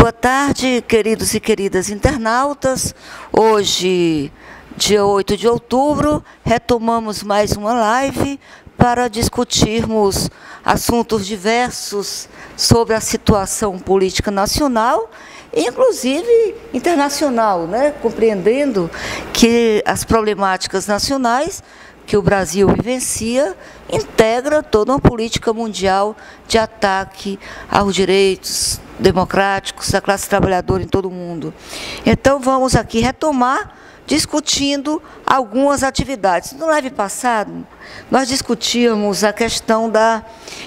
Boa tarde, queridos e queridas internautas. Hoje, dia 8 de outubro, retomamos mais uma live para discutirmos assuntos diversos sobre a situação política nacional, inclusive internacional, né? Compreendendo que as problemáticas nacionais que o Brasil vivencia integra toda uma política mundial de ataque aos direitos democráticos da classe trabalhadora em todo o mundo. Então, vamos aqui retomar discutindo algumas atividades. No live passado, nós discutíamos a questão da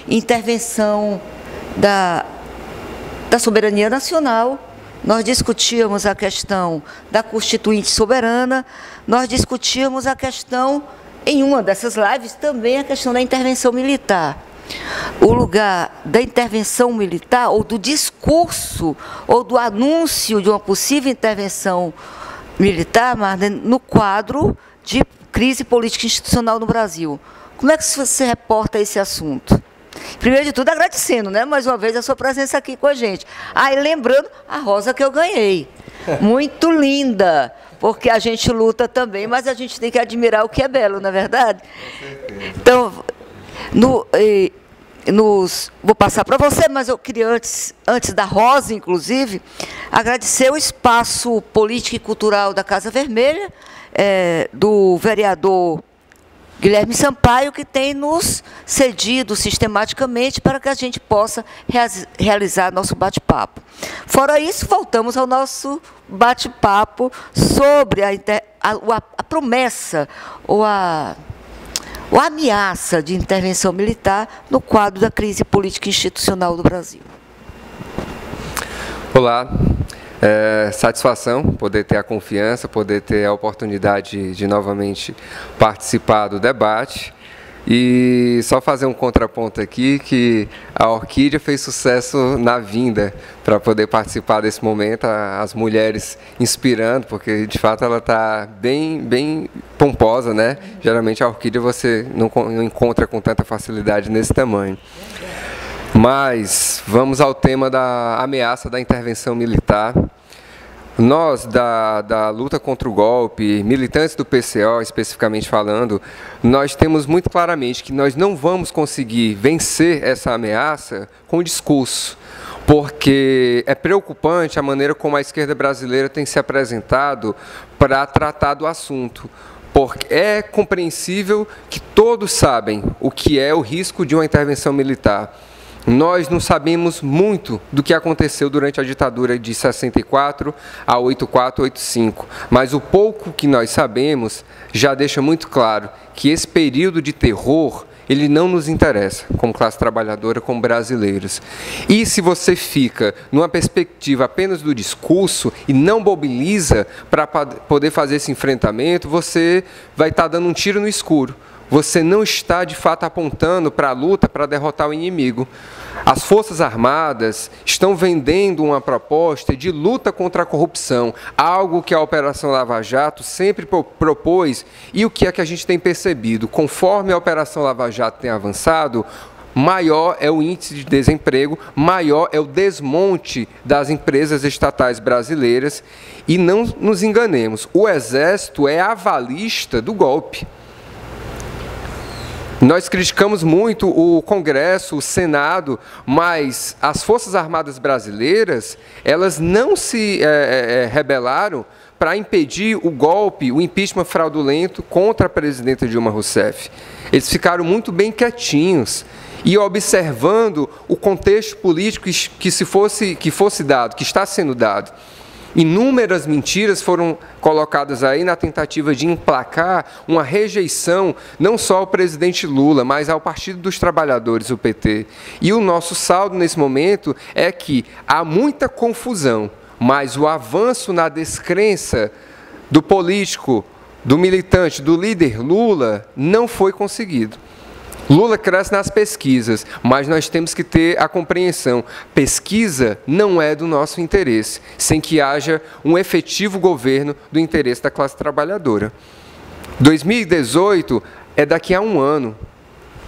intervenção da soberania nacional, nós discutíamos a questão da Constituinte soberana, nós discutíamos a questão, em uma dessas lives, também a questão da intervenção militar. O lugar da intervenção militar, ou do discurso, ou do anúncio de uma possível intervenção militar, no quadro de crise política institucional no Brasil. Como é que você reporta esse assunto? Primeiro de tudo, agradecendo, né, mais uma vez, a sua presença aqui com a gente. E lembrando a rosa que eu ganhei. Muito linda, porque a gente luta também, mas a gente tem que admirar o que é belo, não é verdade? Então, vou passar para você, mas eu queria, antes da rosa, inclusive, agradecer o espaço político e cultural da Casa Vermelha, do vereador Guilherme Sampaio, que tem nos cedido sistematicamente para que a gente possa realizar nosso bate-papo. Fora isso, voltamos ao nosso bate-papo sobre a promessa ou a ameaça de intervenção militar no quadro da crise política institucional do Brasil. Olá, satisfação poder ter a confiança, poder ter a oportunidade de novamente participar do debate. E só fazer um contraponto aqui, que a Orquídea fez sucesso na vinda para poder participar desse momento, as mulheres inspirando, porque de fato ela está bem pomposa, né? Geralmente a Orquídea você não encontra com tanta facilidade nesse tamanho. Mas vamos ao tema da ameaça da intervenção militar. Nós, da luta contra o golpe, militantes do PCO, especificamente falando, nós temos muito claramente que nós não vamos conseguir vencer essa ameaça com discurso, porque é preocupante a maneira como a esquerda brasileira tem se apresentado para tratar do assunto. Porque é compreensível que todos sabem o que é o risco de uma intervenção militar. Nós não sabemos muito do que aconteceu durante a ditadura de 64 a 84, 85, mas o pouco que nós sabemos já deixa muito claro que esse período de terror, ele não nos interessa como classe trabalhadora, como brasileiros. E se você fica numa perspectiva apenas do discurso e não mobiliza para poder fazer esse enfrentamento, você vai estar dando um tiro no escuro. Você não está, de fato, apontando para a luta para derrotar o inimigo. As Forças Armadas estão vendendo uma proposta de luta contra a corrupção, algo que a Operação Lava Jato sempre propôs, e o que é que a gente tem percebido? Conforme a Operação Lava Jato tem avançado, maior é o índice de desemprego, maior é o desmonte das empresas estatais brasileiras, e não nos enganemos, o Exército é avalista do golpe. Nós criticamos muito o Congresso, o Senado, mas as Forças Armadas brasileiras, elas não se rebelaram para impedir o golpe, o impeachment fraudulento contra a presidenta Dilma Rousseff. Eles ficaram muito bem quietinhos e observando o contexto político que fosse dado, que está sendo dado. Inúmeras mentiras foram colocadas aí na tentativa de emplacar uma rejeição não só ao presidente Lula, mas ao Partido dos Trabalhadores, o PT. E o nosso saldo nesse momento é que há muita confusão, mas o avanço na descrença do político, do militante, do líder Lula, não foi conseguido. Lula cresce nas pesquisas, mas nós temos que ter a compreensão. Pesquisa não é do nosso interesse, sem que haja um efetivo governo do interesse da classe trabalhadora. 2018 é daqui a um ano.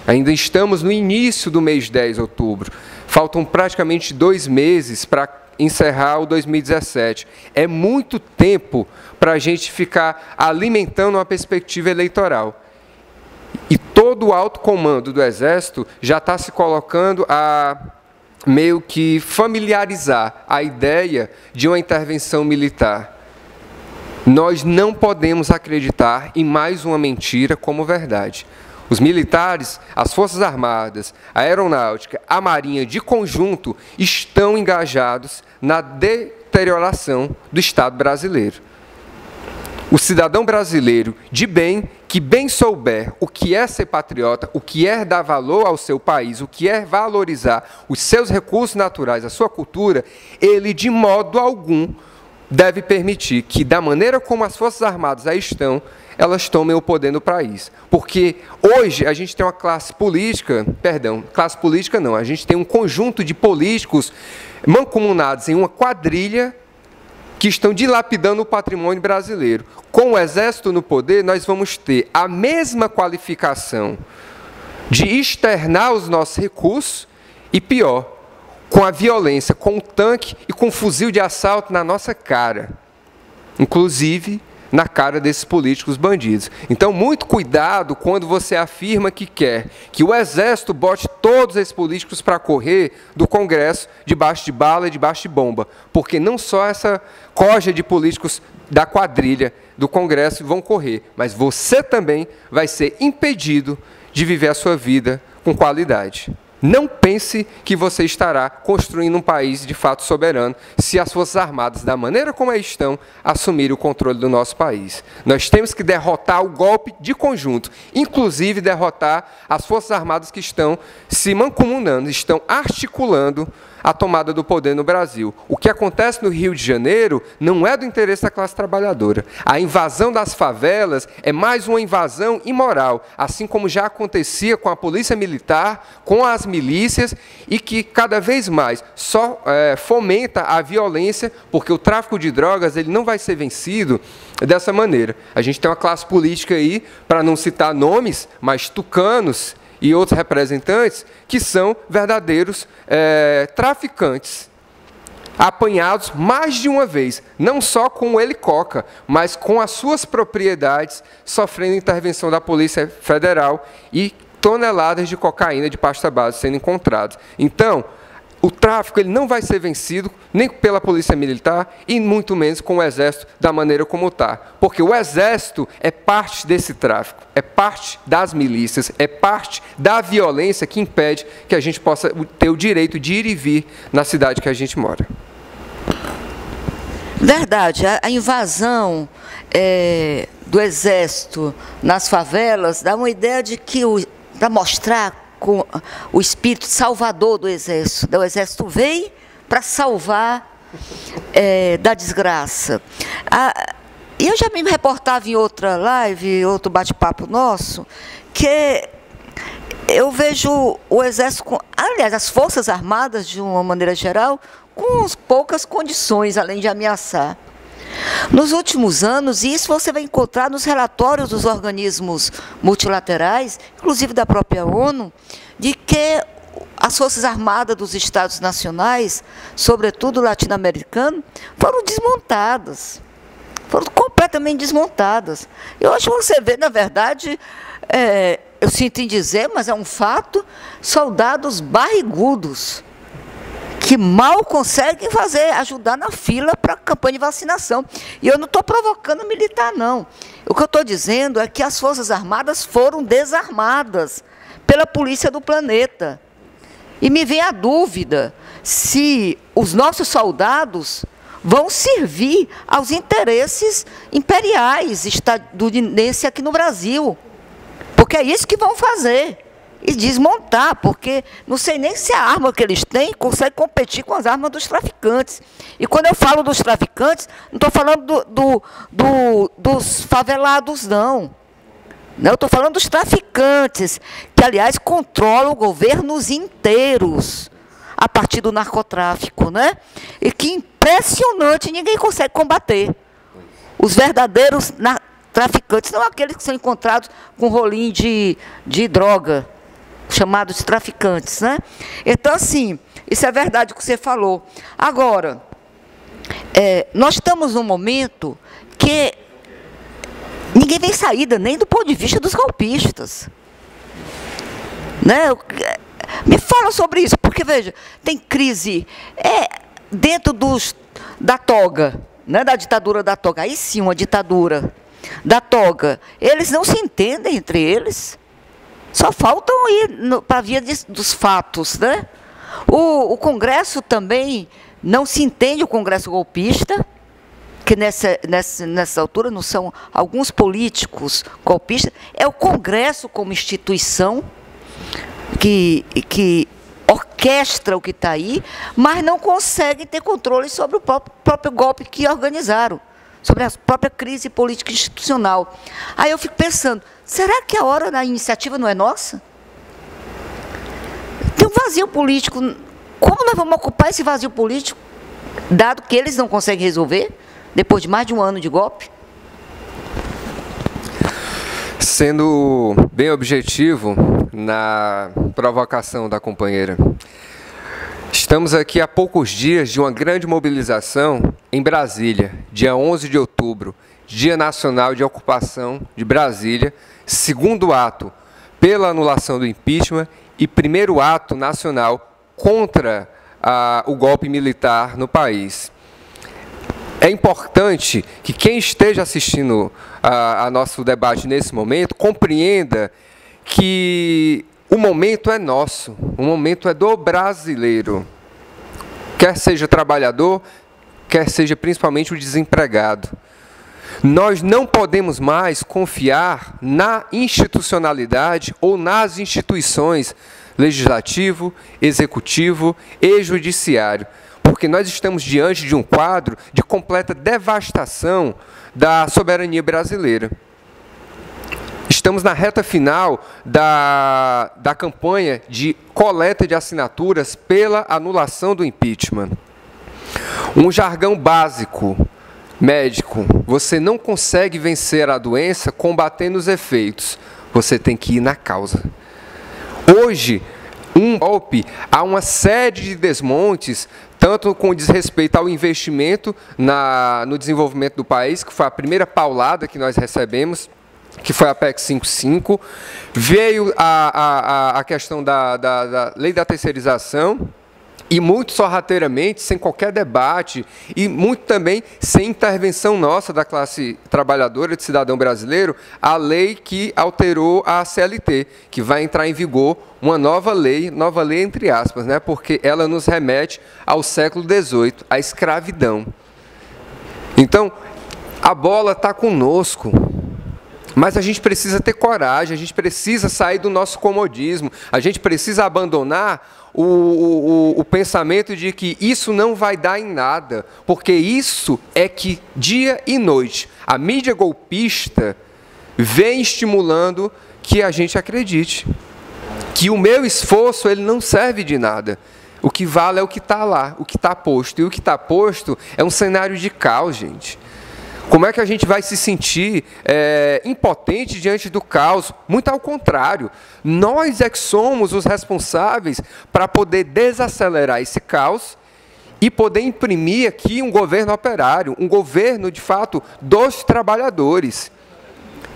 Ainda estamos no início do mês 10 de outubro. Faltam praticamente 2 meses para encerrar o 2017. É muito tempo para a gente ficar alimentando uma perspectiva eleitoral. E todo o alto comando do Exército já está se colocando a meio que familiarizar a ideia de uma intervenção militar. Nós não podemos acreditar em mais uma mentira como verdade. Os militares, as Forças Armadas, a Aeronáutica, a Marinha, de conjunto, estão engajados na deterioração do Estado brasileiro. O cidadão brasileiro de bem, que bem souber o que é ser patriota, o que é dar valor ao seu país, o que é valorizar os seus recursos naturais, a sua cultura, ele de modo algum deve permitir que, da maneira como as Forças Armadas aí estão, elas tomem o poder no país. Porque hoje a gente tem uma classe política não, a gente tem um conjunto de políticos mancomunados em uma quadrilha que estão dilapidando o patrimônio brasileiro. Com o Exército no poder, nós vamos ter a mesma qualificação de externar os nossos recursos e, pior, com a violência, com o tanque e com o fuzil de assalto na nossa cara. Inclusive na cara desses políticos bandidos. Então, muito cuidado quando você afirma que quer que o Exército bote todos esses políticos para correr do Congresso debaixo de bala e debaixo de bomba, porque não só essa corja de políticos da quadrilha do Congresso vão correr, mas você também vai ser impedido de viver a sua vida com qualidade. Não pense que você estará construindo um país de fato soberano se as Forças Armadas, da maneira como elas estão, assumirem o controle do nosso país. Nós temos que derrotar o golpe de conjunto, inclusive derrotar as Forças Armadas que estão se mancomunando, estão articulando a tomada do poder no Brasil. O que acontece no Rio de Janeiro não é do interesse da classe trabalhadora. A invasão das favelas é mais uma invasão imoral, assim como já acontecia com a polícia militar, com as milícias, e que cada vez mais só fomenta a violência, porque o tráfico de drogas ele não vai ser vencido dessa maneira. A gente tem uma classe política aí, para não citar nomes, mas tucanos e outros representantes, que são verdadeiros traficantes, apanhados mais de uma vez, não só com o Helicoca, mas com as suas propriedades, sofrendo intervenção da Polícia Federal e toneladas de cocaína de pasta base sendo encontradas. Então, o tráfico ele não vai ser vencido nem pela Polícia Militar e muito menos com o Exército da maneira como está. Porque o Exército é parte desse tráfico, é parte das milícias, é parte da violência que impede que a gente possa ter o direito de ir e vir na cidade que a gente mora. Verdade, a invasão do Exército nas favelas dá uma ideia de que, para mostrar com o espírito salvador do Exército. O Exército veio para salvar da desgraça. E eu já me reportava em outra live, outro bate-papo nosso, que eu vejo o Exército, aliás, as Forças Armadas, de uma maneira geral, com poucas condições, além de ameaçar. Nos últimos anos, e isso você vai encontrar nos relatórios dos organismos multilaterais, inclusive da própria ONU, de que as Forças Armadas dos Estados Nacionais, sobretudo latino-americanos, foram desmontadas, foram completamente desmontadas. E hoje você vê, na verdade, eu sinto em dizer, mas é um fato, soldados barrigudos, que mal conseguem ajudar na fila para a campanha de vacinação. E eu não estou provocando militar, não. O que eu estou dizendo é que as Forças Armadas foram desarmadas pela polícia do planeta. E me vem a dúvida se os nossos soldados vão servir aos interesses imperiais estadunidenses aqui no Brasil. Porque é isso que vão fazer. E desmontar, porque não sei nem se a arma que eles têm consegue competir com as armas dos traficantes. E quando eu falo dos traficantes, não estou falando dos favelados, não. Eu estou falando dos traficantes, que, aliás, controlam governos inteiros a partir do narcotráfico, né? E que impressionante, ninguém consegue combater. Os verdadeiros traficantes, não aqueles que são encontrados com rolinho de droga. chamados traficantes, né? Então, assim, isso é verdade o que você falou. Agora, nós estamos num momento que ninguém tem saída, nem do ponto de vista dos golpistas. Né? Me fala sobre isso, porque, veja, tem crise dentro da toga, né? Da ditadura da toga. Aí sim, uma ditadura da toga. Eles não se entendem entre eles. Só faltam ir para a via dos fatos, né? O Congresso também não se entende, o Congresso golpista, que nessa altura não são alguns políticos golpistas, é o Congresso como instituição que orquestra o que está aí, mas não consegue ter controle sobre o próprio golpe que organizaram, sobre a própria crise política institucional. Aí eu fico pensando, será que a hora da iniciativa não é nossa? Tem um vazio político. Como nós vamos ocupar esse vazio político, dado que eles não conseguem resolver, depois de mais de um ano de golpe? Sendo bem objetivo na provocação da companheira, estamos aqui há poucos dias de uma grande mobilização em Brasília, dia 11 de outubro, Dia Nacional de Ocupação de Brasília, segundo ato pela anulação do impeachment e primeiro ato nacional contra o golpe militar no país. É importante que quem esteja assistindo a nosso debate nesse momento compreenda que o momento é nosso, o momento é do brasileiro, quer seja trabalhador, quer seja principalmente o desempregado. Nós não podemos mais confiar na institucionalidade ou nas instituições legislativo, executivo e judiciário, porque nós estamos diante de um quadro de completa devastação da soberania brasileira. Estamos na reta final da campanha de coleta de assinaturas pela anulação do impeachment. Um jargão básico médico: você não consegue vencer a doença combatendo os efeitos, você tem que ir na causa. Hoje, um golpe, há uma série de desmontes, tanto com desrespeito ao investimento no desenvolvimento do país, que foi a primeira paulada que nós recebemos, que foi a PEC 55, veio a questão da lei da terceirização, e muito sorrateiramente, sem qualquer debate, e muito também sem intervenção nossa da classe trabalhadora, de cidadão brasileiro, a lei que alterou a CLT, que vai entrar em vigor uma nova lei entre aspas, né, porque ela nos remete ao século XVIII, à escravidão. Então, a bola está conosco. Mas a gente precisa ter coragem, a gente precisa sair do nosso comodismo, a gente precisa abandonar o pensamento de que isso não vai dar em nada, porque isso é que, dia e noite, a mídia golpista vem estimulando que a gente acredite, que o meu esforço ele não serve de nada. O que vale é o que está lá, o que está posto, e o que está posto é um cenário de caos, gente. Como é que a gente vai se sentir impotente diante do caos? Muito ao contrário, nós é que somos os responsáveis para poder desacelerar esse caos e poder imprimir aqui um governo operário, um governo, de fato, dos trabalhadores.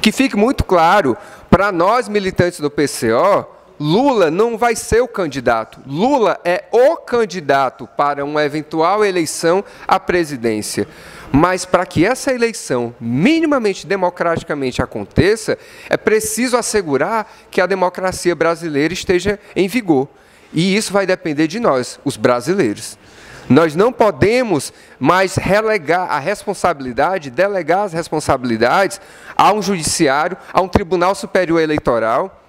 Que fique muito claro, para nós militantes do PCO, Lula não vai ser o candidato. Lula é o candidato para uma eventual eleição à presidência. Mas para que essa eleição minimamente democraticamente aconteça, é preciso assegurar que a democracia brasileira esteja em vigor. E isso vai depender de nós, os brasileiros. Nós não podemos mais relegar a responsabilidade, delegar as responsabilidades a um judiciário, a um Tribunal Superior Eleitoral,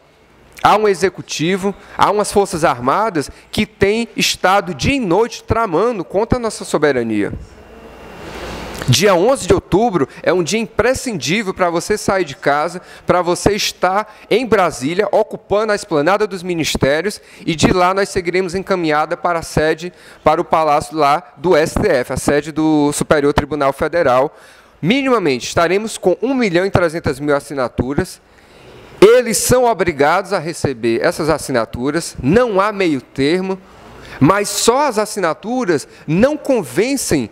a um executivo, a umas forças armadas que têm estado dia e noite tramando contra a nossa soberania. Dia 11 de outubro é um dia imprescindível para você sair de casa, para você estar em Brasília, ocupando a esplanada dos ministérios, e de lá nós seguiremos encaminhada para a sede, para o palácio lá do STF, a sede do Superior Tribunal Federal. Minimamente estaremos com 1.300.000 assinaturas, Eles são obrigados a receber essas assinaturas, não há meio termo, mas só as assinaturas não convencem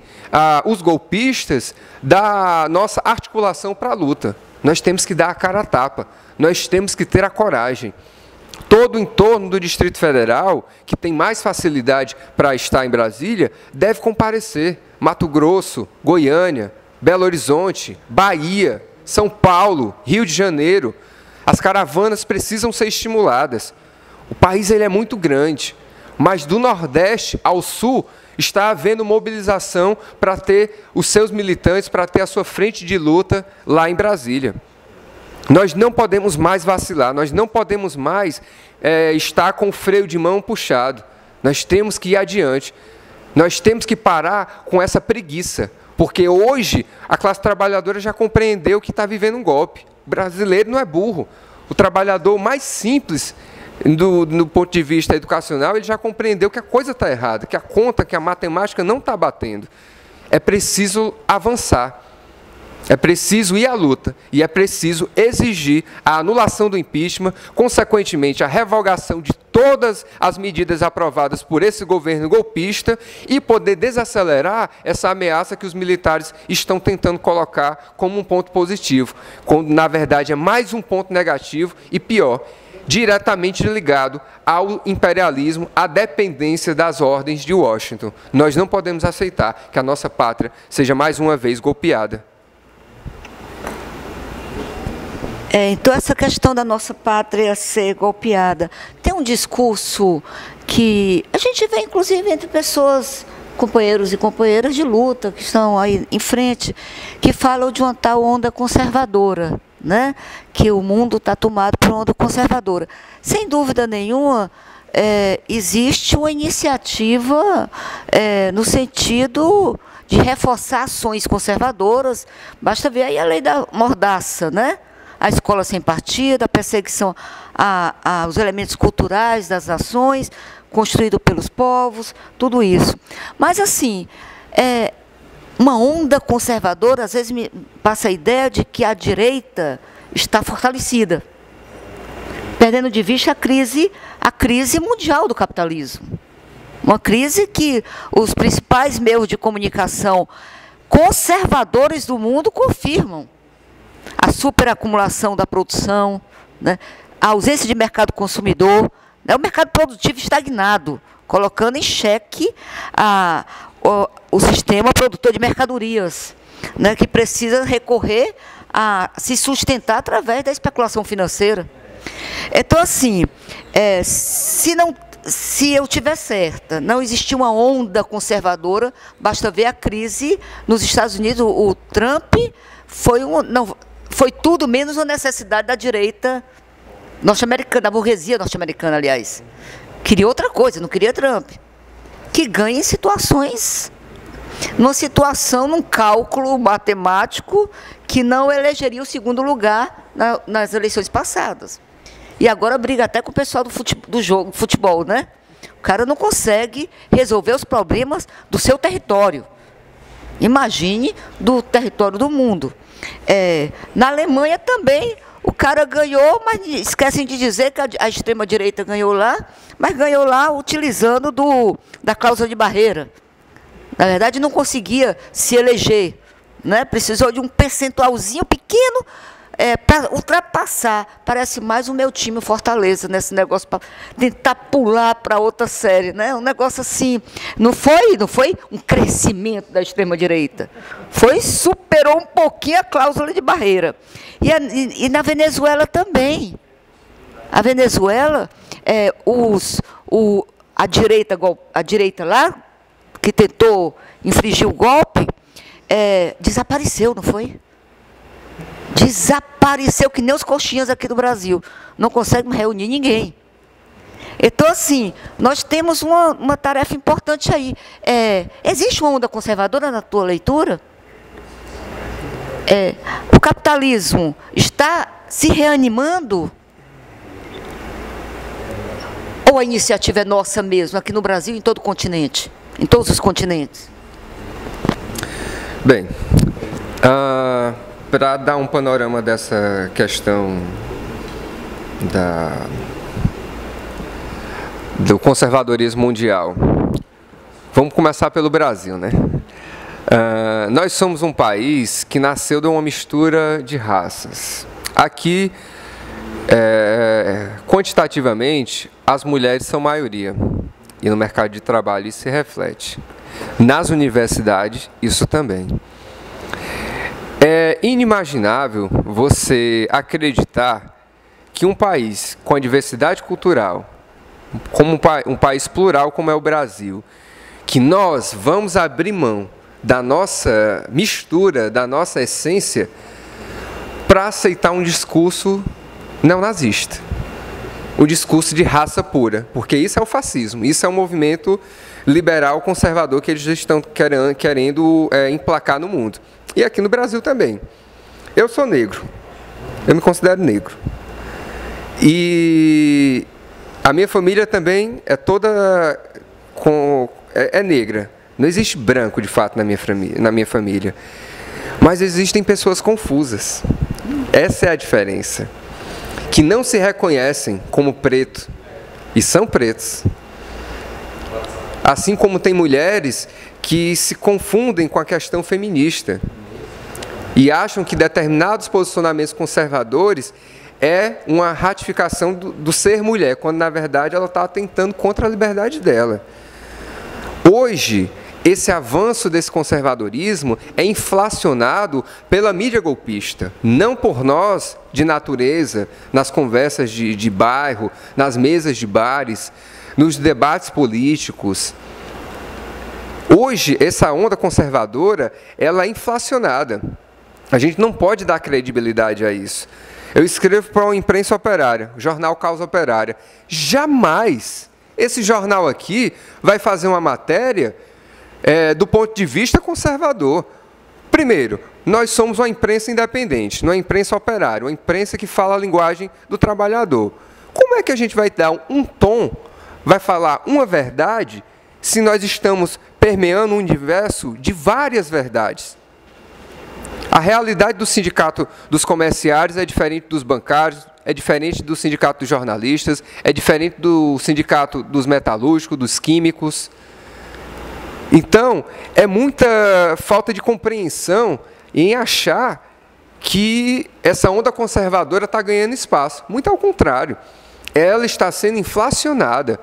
os golpistas da nossa articulação para a luta. Nós temos que dar a cara a tapa, nós temos que ter a coragem. Todo o entorno do Distrito Federal, que tem mais facilidade para estar em Brasília, deve comparecer. Mato Grosso, Goiânia, Belo Horizonte, Bahia, São Paulo, Rio de Janeiro. As caravanas precisam ser estimuladas. O país ele é muito grande, mas do Nordeste ao Sul está havendo mobilização para ter os seus militantes, para ter a sua frente de luta lá em Brasília. Nós não podemos mais vacilar, nós não podemos mais estar com o freio de mão puxado. Nós temos que ir adiante. Nós temos que parar com essa preguiça, porque hoje a classe trabalhadora já compreendeu que está vivendo um golpe. O brasileiro não é burro. O trabalhador mais simples, do ponto de vista educacional, ele já compreendeu que a coisa está errada, que a conta, que a matemática não está batendo. É preciso avançar. É preciso ir à luta e é preciso exigir a anulação do impeachment, consequentemente a revogação de todas as medidas aprovadas por esse governo golpista e poder desacelerar essa ameaça que os militares estão tentando colocar como um ponto positivo, quando na verdade é mais um ponto negativo e pior, diretamente ligado ao imperialismo, à dependência das ordens de Washington. Nós não podemos aceitar que a nossa pátria seja mais uma vez golpeada. Então, essa questão da nossa pátria ser golpeada, tem um discurso que a gente vê, inclusive, entre pessoas, companheiros e companheiras de luta, que estão aí em frente, que falam de uma tal onda conservadora, né? Que o mundo está tomado por uma onda conservadora. Sem dúvida nenhuma, existe uma iniciativa no sentido de reforçar ações conservadoras. Basta ver aí a lei da mordaça, né? A escola sem partido, a perseguição aos elementos culturais das nações, construído pelos povos, tudo isso. Mas, assim, uma onda conservadora, às vezes me passa a ideia de que a direita está fortalecida, perdendo de vista a crise mundial do capitalismo. Uma crise que os principais meios de comunicação conservadores do mundo confirmam. A superacumulação da produção, né? A ausência de mercado consumidor, né? O mercado produtivo estagnado, colocando em xeque o sistema produtor de mercadorias, né? Que precisa recorrer a se sustentar através da especulação financeira. Então, assim, se eu estiver certa, não existia uma onda conservadora, basta ver a crise nos Estados Unidos. O Trump foi tudo menos uma necessidade da direita norte-americana, da burguesia norte-americana, aliás. Queria outra coisa, não queria Trump. Que ganhe situações, num cálculo matemático que não elegeria o segundo lugar nas eleições passadas. E agora briga até com o pessoal do futebol, né? O cara não consegue resolver os problemas do seu território. Imagine do território do mundo. Na Alemanha também o cara ganhou, mas esquecem de dizer que a extrema-direita ganhou lá, mas ganhou lá utilizando da cláusula de barreira. Na verdade, não conseguia se eleger, né? Precisou de um percentualzinho pequeno para ultrapassar. Parece mais o meu time, o Fortaleza, nesse negócio, para tentar pular para outra série, né? Um negócio assim, não foi um crescimento da extrema-direita, superou um pouquinho a cláusula de barreira. E na Venezuela também. A Venezuela, a direita lá, que tentou infligir o golpe, desapareceu, não foi? Desapareceu que nem os coxinhas aqui do Brasil. Não consegue reunir ninguém. Então, assim, nós temos uma tarefa importante aí. Existe uma onda conservadora na tua leitura? O capitalismo está se reanimando? Ou a iniciativa é nossa mesmo, aqui no Brasil e em todo o continente? Em todos os continentes? Bem, para dar um panorama dessa questão do conservadorismo mundial. Vamos começar pelo Brasil, né? Nós somos um país que nasceu de uma mistura de raças. Aqui, quantitativamente, as mulheres são maioria. E no mercado de trabalho isso se reflete. Nas universidades, isso também. É inimaginável você acreditar que um país com a diversidade cultural, como um país plural como é o Brasil, que nós vamos abrir mão da nossa mistura, da nossa essência, para aceitar um discurso neonazista, um discurso de raça pura, porque isso é o fascismo, isso é um movimento liberal conservador que eles estão querendo emplacar no mundo. E aqui no Brasil também. Eu sou negro, eu me considero negro. E a minha família também é toda negra. Não existe branco, de fato, na minha família. Mas existem pessoas confusas. Essa é a diferença. Que não se reconhecem como preto. E são pretos. Assim como tem mulheres que se confundem com a questão feminista. E acham que determinados posicionamentos conservadores é uma ratificação do ser mulher, quando na verdade ela está atentando contra a liberdade dela. Hoje, esse avanço desse conservadorismo é inflacionado pela mídia golpista, não por nós, de natureza, nas conversas de bairro, nas mesas de bares, nos debates políticos. Hoje, essa onda conservadora, ela é inflacionada. A gente não pode dar credibilidade a isso. Eu escrevo para uma imprensa operária, o jornal Causa Operária. Jamais esse jornal aqui vai fazer uma matéria do ponto de vista conservador. Primeiro, nós somos uma imprensa independente, não é uma imprensa operária, uma imprensa que fala a linguagem do trabalhador. Como é que a gente vai dar um tom, vai falar uma verdade, se nós estamos permeando um universo de várias verdades? A realidade do sindicato dos comerciários é diferente dos bancários, é diferente do sindicato dos jornalistas, é diferente do sindicato dos metalúrgicos, dos químicos. Então, é muita falta de compreensão em achar que essa onda conservadora está ganhando espaço. Muito ao contrário, ela está sendo inflacionada,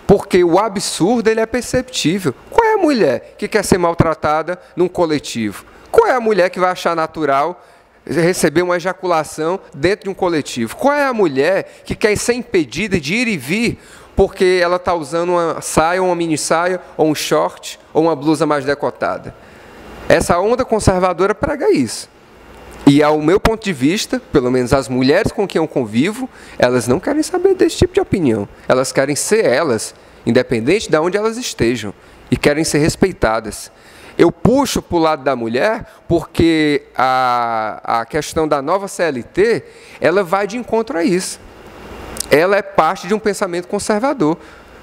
porque o absurdo ele é perceptível. Qual é a mulher que quer ser maltratada num coletivo? Qual é a mulher que vai achar natural receber uma ejaculação dentro de um coletivo? Qual é a mulher que quer ser impedida de ir e vir porque ela está usando uma saia, uma mini saia, ou um short, ou uma blusa mais decotada? Essa onda conservadora prega isso. E, ao meu ponto de vista, pelo menos as mulheres com quem eu convivo, elas não querem saber desse tipo de opinião. Elas querem ser elas, independente de onde elas estejam, e querem ser respeitadas. Eu puxo para o lado da mulher porque a questão da nova CLT, ela vai de encontro a isso. Ela é parte de um pensamento conservador.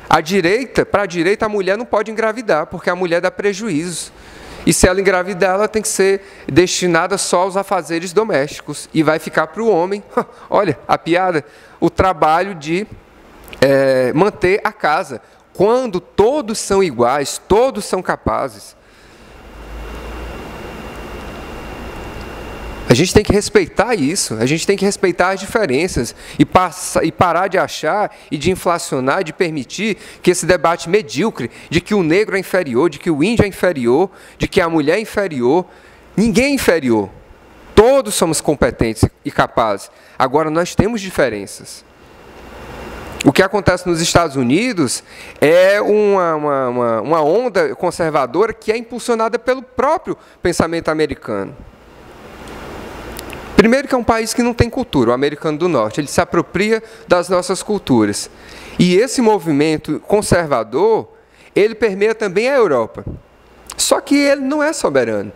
Para a direita, a mulher não pode engravidar, porque a mulher dá prejuízo. E se ela engravidar, ela tem que ser destinada só aos afazeres domésticos. E vai ficar para o homem, olha a piada, o trabalho de manter a casa. Quando todos são iguais, todos são capazes. A gente tem que respeitar isso, a gente tem que respeitar as diferenças e parar de achar e de inflacionar, de permitir que esse debate medíocre de que o negro é inferior, de que o índio é inferior, de que a mulher é inferior, ninguém é inferior. Todos somos competentes e capazes. Agora, nós temos diferenças. O que acontece nos Estados Unidos é uma onda conservadora que é impulsionada pelo próprio pensamento americano. Primeiro que é um país que não tem cultura, o americano do norte, ele se apropria das nossas culturas. E esse movimento conservador, ele permeia também a Europa. Só que ele não é soberano.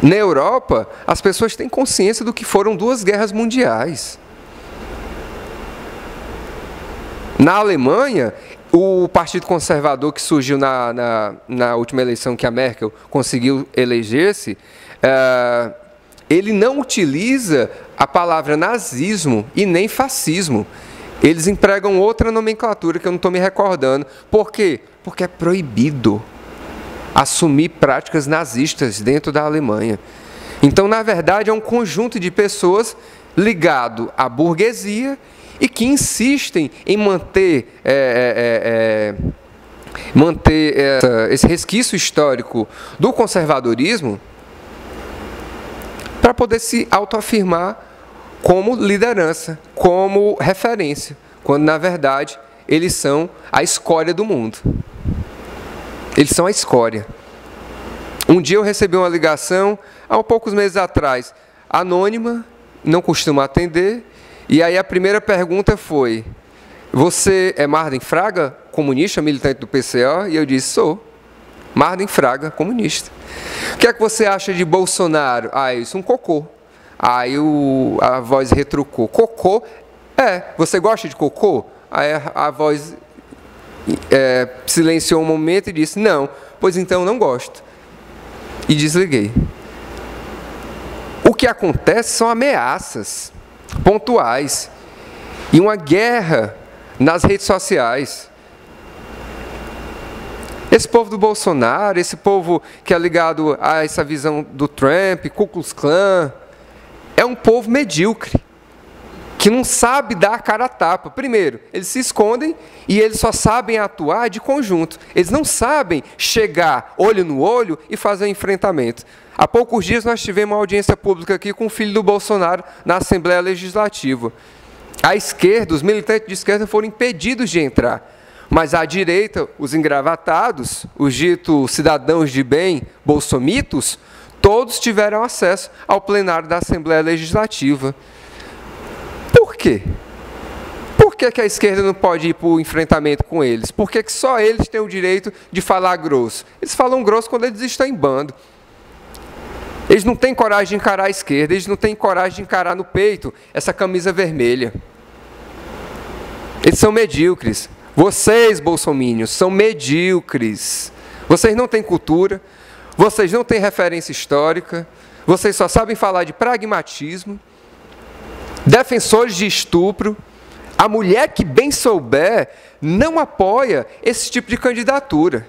Na Europa, as pessoas têm consciência do que foram 2 guerras mundiais. Na Alemanha, o Partido Conservador que surgiu na última eleição que a Merkel conseguiu eleger-se, ele não utiliza a palavra nazismo e nem fascismo. Eles empregam outra nomenclatura que eu não estou me recordando. Por quê? Porque é proibido assumir práticas nazistas dentro da Alemanha. Então, na verdade, é um conjunto de pessoas ligado à burguesia e que insistem em manter esse resquício histórico do conservadorismo para poder se autoafirmar como liderança, como referência, quando, na verdade, eles são a escória do mundo. Eles são a escória. Um dia eu recebi uma ligação, há poucos meses atrás, anônima, não costumo atender, e aí a primeira pergunta foi: você é Marden Fraga, comunista, militante do PCO? E eu disse: sou. Marden Fraga, comunista. O que é que você acha de Bolsonaro? Ah, isso é um cocô. Aí a voz retrucou: cocô? É, você gosta de cocô? Aí a voz silenciou um momento e disse: não, pois então não gosto. E desliguei. O que acontece são ameaças pontuais e uma guerra nas redes sociais. Esse povo do Bolsonaro, esse povo que é ligado a essa visão do Trump, Ku Klux Klan, é um povo medíocre, que não sabe dar a cara a tapa. Primeiro, eles se escondem e eles só sabem atuar de conjunto. Eles não sabem chegar olho no olho e fazer um enfrentamento. Há poucos dias nós tivemos uma audiência pública aqui com o filho do Bolsonaro na Assembleia Legislativa. À esquerda, os militantes de esquerda foram impedidos de entrar. Mas à direita, os engravatados, os ditos cidadãos de bem, bolsomitos, todos tiveram acesso ao plenário da Assembleia Legislativa. Por quê? Por que a esquerda não pode ir para o enfrentamento com eles? Por que só eles têm o direito de falar grosso? Eles falam grosso quando eles estão em bando. Eles não têm coragem de encarar a esquerda, eles não têm coragem de encarar no peito essa camisa vermelha. Eles são medíocres. Vocês, bolsominions, são medíocres. Vocês não têm cultura, vocês não têm referência histórica, vocês só sabem falar de pragmatismo, defensores de estupro. A mulher que bem souber não apoia esse tipo de candidatura.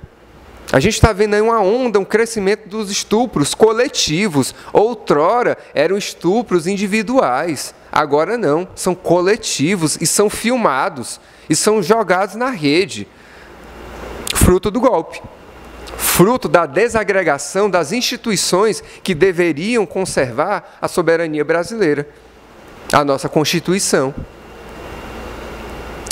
A gente está vendo aí uma onda, um crescimento dos estupros coletivos. Outrora eram estupros individuais, agora não, são coletivos e são filmados e são jogados na rede. Fruto do golpe, fruto da desagregação das instituições que deveriam conservar a soberania brasileira, a nossa Constituição.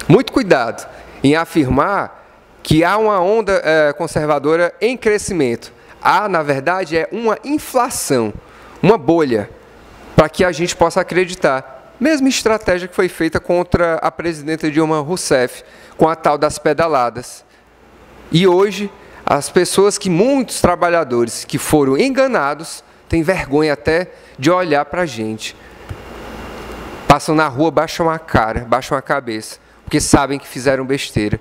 Muito cuidado em afirmar que há uma onda conservadora em crescimento. Há, na verdade, uma inflação, uma bolha, para que a gente possa acreditar. Mesma estratégia que foi feita contra a presidenta Dilma Rousseff, com a tal das pedaladas. E hoje, as pessoas muitos trabalhadores que foram enganados, têm vergonha até de olhar para a gente. Passam na rua, baixam a cara, baixam a cabeça, porque sabem que fizeram besteira.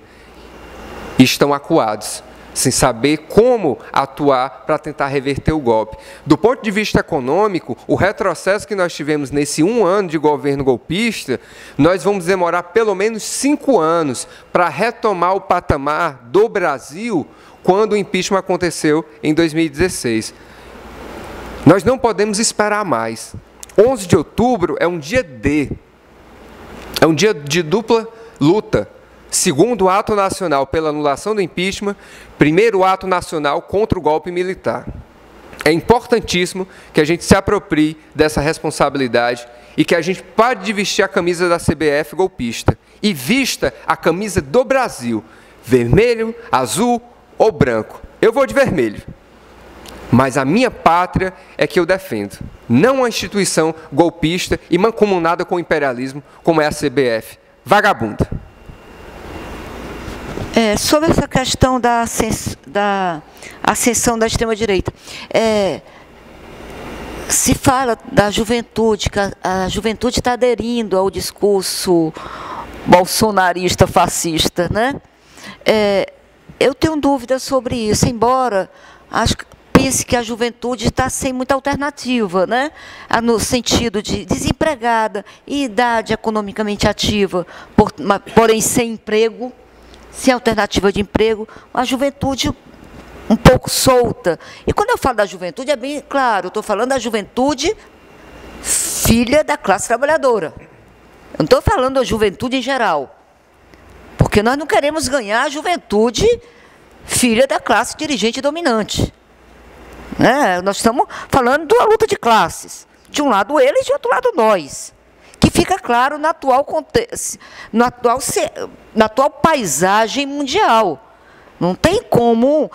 E estão acuados, sem saber como atuar para tentar reverter o golpe. Do ponto de vista econômico, o retrocesso que nós tivemos nesse 1 ano de governo golpista, nós vamos demorar pelo menos 5 anos para retomar o patamar do Brasil quando o impeachment aconteceu em 2016. Nós não podemos esperar mais. 11 de outubro é um dia D. É um dia de dupla luta. Segundo ato nacional pela anulação do impeachment, primeiro ato nacional contra o golpe militar. É importantíssimo que a gente se aproprie dessa responsabilidade e que a gente pare de vestir a camisa da CBF golpista e vista a camisa do Brasil, vermelho, azul ou branco. Eu vou de vermelho, mas a minha pátria é que eu defendo, não uma instituição golpista e mancomunada com o imperialismo como é a CBF, vagabunda. Sobre essa questão da ascensão da extrema-direita, se fala da juventude, que a juventude está aderindo ao discurso bolsonarista, fascista, né? Eu tenho dúvidas sobre isso, embora pense que a juventude está sem muita alternativa, né? No sentido de desempregada, em idade economicamente ativa, porém sem emprego, sem alternativa de emprego, uma juventude um pouco solta. E quando eu falo da juventude, é bem claro, eu estou falando da juventude filha da classe trabalhadora. Eu não estou falando da juventude em geral, porque nós não queremos ganhar a juventude filha da classe dirigente dominante. Nós estamos falando da luta de classes. De um lado eles, de outro lado nós. Que fica claro na atual paisagem mundial. Não tem como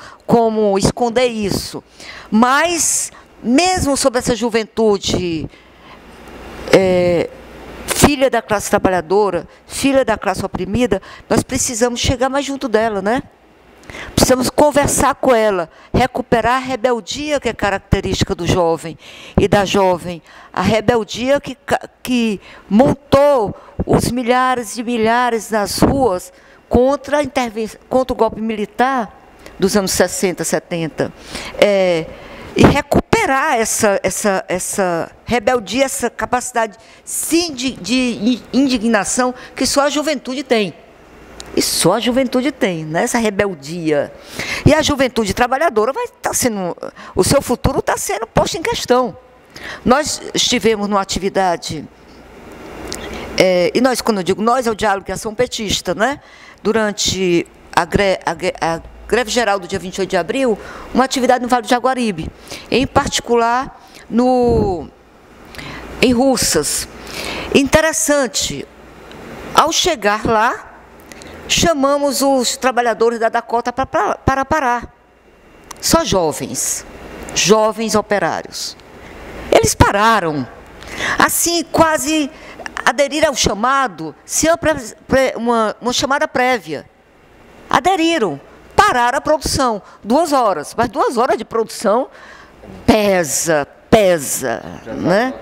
esconder isso. Mas, mesmo sobre essa juventude filha da classe trabalhadora, filha da classe oprimida, nós precisamos chegar mais junto dela, né? Precisamos conversar com ela, recuperar a rebeldia que é característica do jovem e da jovem, a rebeldia que montou os milhares e milhares nas ruas contra o golpe militar dos anos 60, 70. E recuperar essa rebeldia, essa capacidade, sim, de indignação que só a juventude tem. E só a juventude tem, né, essa rebeldia. E a juventude trabalhadora vai estar sendo, o seu futuro está sendo posto em questão. Nós estivemos numa atividade, e nós, quando eu digo nós, é o Diálogo e Ação Petista, né? Durante a greve geral do dia 28 de abril, uma atividade no Vale do Jaguaribe, em particular em Russas. Interessante, ao chegar lá, chamamos os trabalhadores da Dakota para parar. Só jovens operários. Eles pararam. Assim, quase aderiram ao chamado, sem uma chamada prévia. Aderiram, pararam a produção. 2 horas, mas 2 horas de produção pesa, né?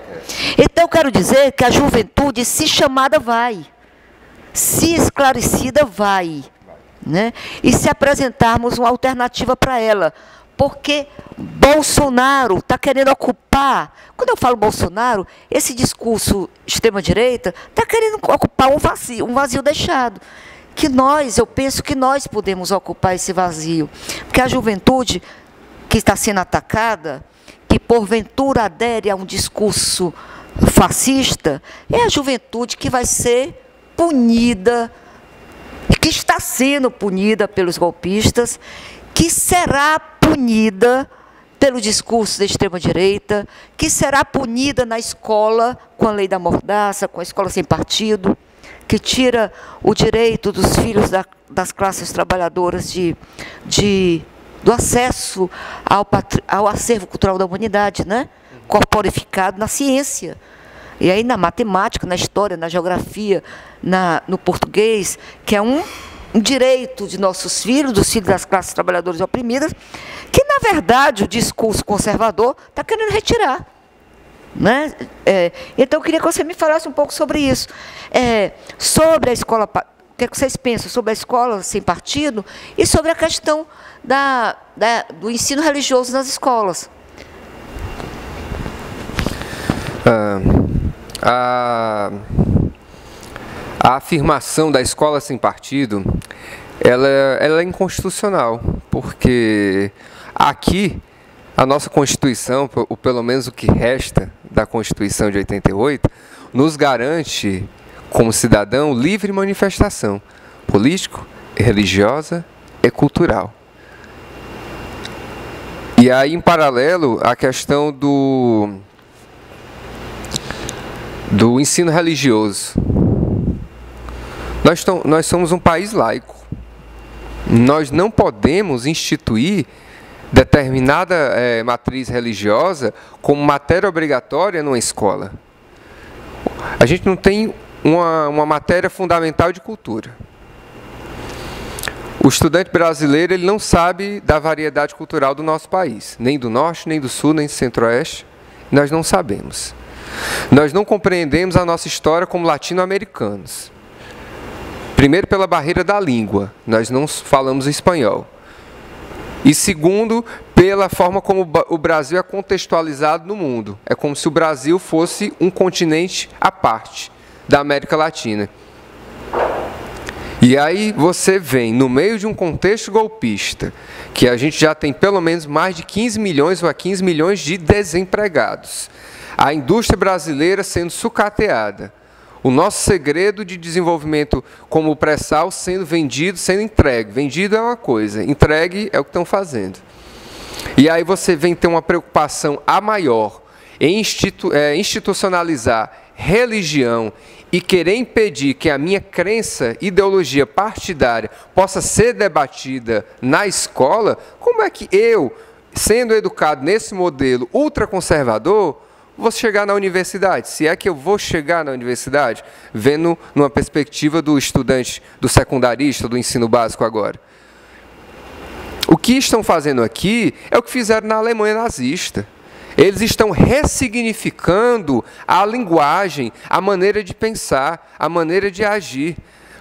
Então, eu quero dizer que a juventude, se chamada, vai. Se esclarecida, vai, né? E se apresentarmos uma alternativa para ela, porque Bolsonaro está querendo ocupar, quando eu falo Bolsonaro, esse discurso extrema-direita está querendo ocupar um vazio deixado, que eu penso que nós podemos ocupar esse vazio, porque a juventude que está sendo atacada, que porventura adere a um discurso fascista, é a juventude que vai ser punida, que está sendo punida pelos golpistas, que será punida pelo discurso da extrema-direita, que será punida na escola com a lei da mordaça, com a escola sem partido, que tira o direito dos filhos das classes trabalhadoras do acesso ao acervo cultural da humanidade, né? Corporificado na ciência. E aí na matemática, na história, na geografia, no português, que é um direito de nossos filhos, dos filhos das classes trabalhadoras oprimidas, que, na verdade, o discurso conservador está querendo retirar. Né? Então, eu queria que você me falasse um pouco sobre isso. Sobre a escola, o que vocês pensam sobre a escola sem partido e sobre a questão do ensino religioso nas escolas. A afirmação da escola sem partido, ela é inconstitucional, porque aqui a nossa Constituição, ou pelo menos o que resta da Constituição de 88, nos garante, como cidadão, livre manifestação político, religiosa e cultural. E aí, em paralelo, a questão do ensino religioso. Nós somos um país laico. Nós não podemos instituir determinada matriz religiosa como matéria obrigatória numa escola. A gente não tem uma matéria fundamental de cultura. O estudante brasileiro ele não sabe da variedade cultural do nosso país, nem do norte, nem do sul, nem do centro-oeste. Nós não sabemos. Nós não compreendemos a nossa história como latino-americanos. Primeiro, pela barreira da língua, nós não falamos espanhol. E segundo, pela forma como o Brasil é contextualizado no mundo. É como se o Brasil fosse um continente à parte da América Latina. E aí você vem, no meio de um contexto golpista, que a gente já tem pelo menos mais de 15 milhões ou a 15 milhões de desempregados, a indústria brasileira sendo sucateada, o nosso segredo de desenvolvimento como o pré-sal sendo vendido, sendo entregue. Vendido é uma coisa, entregue é o que estão fazendo. E aí você vem ter uma preocupação a maior em institucionalizar religião e querer impedir que a minha crença, ideologia partidária possa ser debatida na escola. Como é que eu, sendo educado nesse modelo ultraconservador, vou chegar na universidade? Se é que eu vou chegar na universidade, vendo numa perspectiva do estudante, do secundarista, do ensino básico agora. O que estão fazendo aqui é o que fizeram na Alemanha nazista. Eles estão ressignificando a linguagem, a maneira de pensar, a maneira de agir,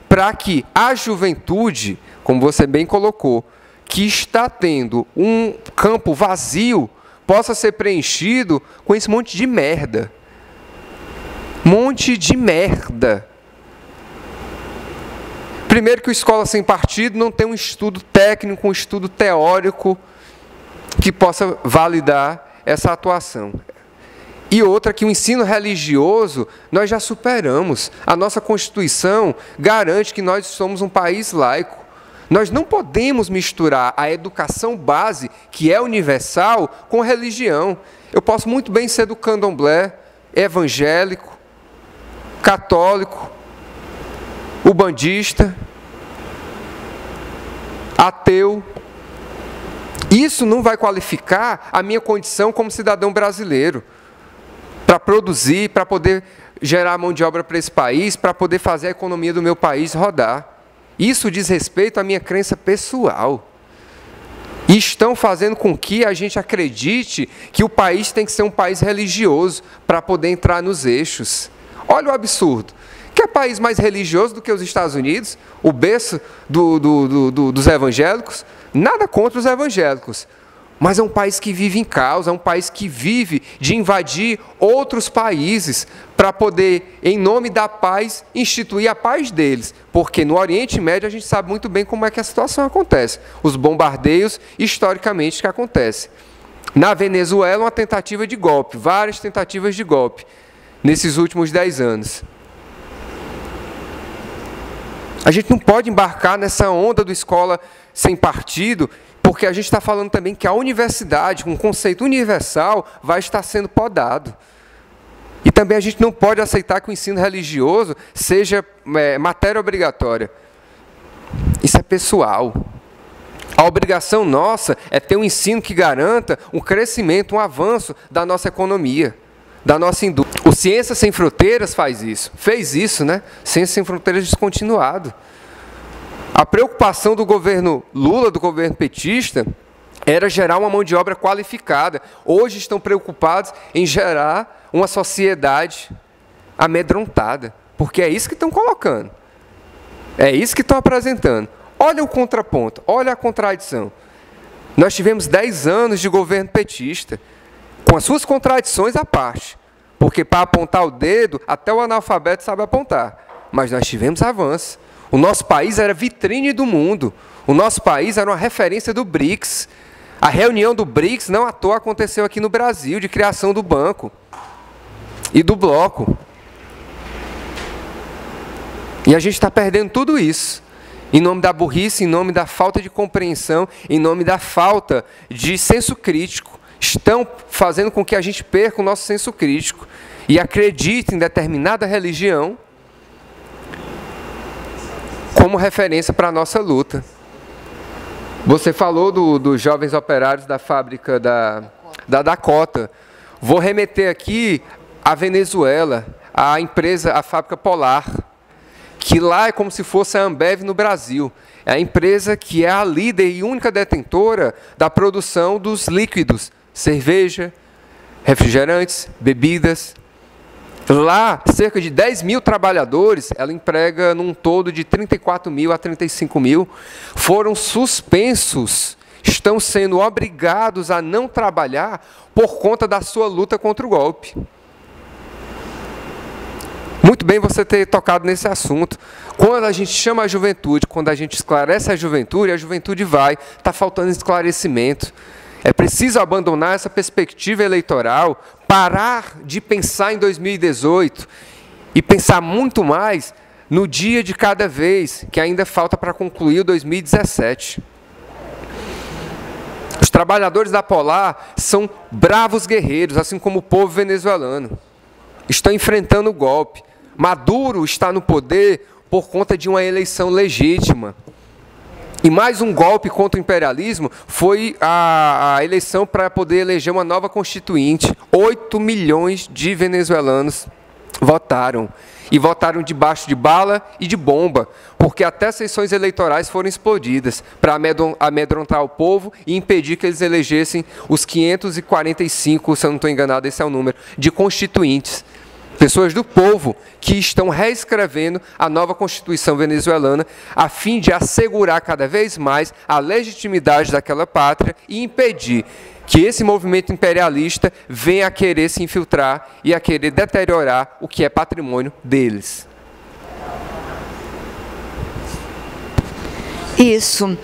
para que a juventude, como você bem colocou, que está tendo um campo vazio, possa ser preenchido com esse monte de merda. Monte de merda. Primeiro que o Escola Sem Partido não tem um estudo técnico, um estudo teórico que possa validar essa atuação. E outra que o ensino religioso nós já superamos. A nossa Constituição garante que nós somos um país laico. Nós não podemos misturar a educação base, que é universal, com religião. Eu posso muito bem ser do candomblé, evangélico, católico, ubandista, ateu. Isso não vai qualificar a minha condição como cidadão brasileiro para produzir, para poder gerar mão de obra para esse país, para poder fazer a economia do meu país rodar. Isso diz respeito à minha crença pessoal. E estão fazendo com que a gente acredite que o país tem que ser um país religioso para poder entrar nos eixos. Olha o absurdo. Que é país mais religioso do que os Estados Unidos? O berço dos evangélicos? Nada contra os evangélicos. Mas é um país que vive em caos, é um país que vive de invadir outros países para poder, em nome da paz, instituir a paz deles. Porque no Oriente Médio a gente sabe muito bem como é que a situação acontece. Os bombardeios, historicamente, que acontecem. Na Venezuela, uma tentativa de golpe, várias tentativas de golpe, nesses últimos 10 anos. A gente não pode embarcar nessa onda do Escola Sem Partido, porque a gente está falando também que a universidade, um conceito universal, vai estar sendo podado. E também a gente não pode aceitar que o ensino religioso seja matéria obrigatória. Isso é pessoal. A obrigação nossa é ter um ensino que garanta um crescimento, um avanço da nossa economia, da nossa indústria. O Ciências Sem Fronteiras fez isso, né? Ciências Sem Fronteiras descontinuado. A preocupação do governo Lula, do governo petista, era gerar uma mão de obra qualificada. Hoje estão preocupados em gerar uma sociedade amedrontada, porque é isso que estão colocando. É isso que estão apresentando. Olha o contraponto, olha a contradição. Nós tivemos 10 anos de governo petista, com as suas contradições à parte, porque para apontar o dedo, até o analfabeto sabe apontar, mas nós tivemos avanço. O nosso país era vitrine do mundo. O nosso país era uma referência do BRICS. A reunião do BRICS, não à toa, aconteceu aqui no Brasil, de criação do banco e do bloco. E a gente está perdendo tudo isso, em nome da burrice, em nome da falta de compreensão, em nome da falta de senso crítico. Estão fazendo com que a gente perca o nosso senso crítico e acredite em determinada religião como referência para a nossa luta. Você falou dos jovens operários da fábrica da Dakota. Vou remeter aqui à Venezuela, à empresa, a fábrica Polar, que lá é como se fosse a Ambev no Brasil. É a empresa que é a líder e única detentora da produção dos líquidos, cerveja, refrigerantes, bebidas. Lá, cerca de 10 mil trabalhadores, ela emprega num todo de 34 mil a 35 mil, foram suspensos estão sendo obrigados a não trabalhar por conta da sua luta contra o golpe. Muito bem você ter tocado nesse assunto. Quando a gente chama a juventude, quando a gente esclarece a juventude vai. Está faltando esclarecimento. É preciso abandonar essa perspectiva eleitoral, parar de pensar em 2018 e pensar muito mais no dia de cada vez, que ainda falta para concluir o 2017. Os trabalhadores da Polar são bravos guerreiros, assim como o povo venezuelano. Estão enfrentando o golpe. Maduro está no poder por conta de uma eleição legítima. E mais um golpe contra o imperialismo foi a eleição para poder eleger uma nova constituinte. 8 milhões de venezuelanos votaram. E votaram debaixo de bala e de bomba, porque até sessões eleitorais foram explodidas para amedrontar o povo e impedir que eles elegessem os 545, se eu não estou enganado, esse é o número, de constituintes. Pessoas do povo que estão reescrevendo a nova Constituição venezuelana a fim de assegurar cada vez mais a legitimidade daquela pátria e impedir que esse movimento imperialista venha a querer se infiltrar e a querer deteriorar o que é patrimônio deles. Isso.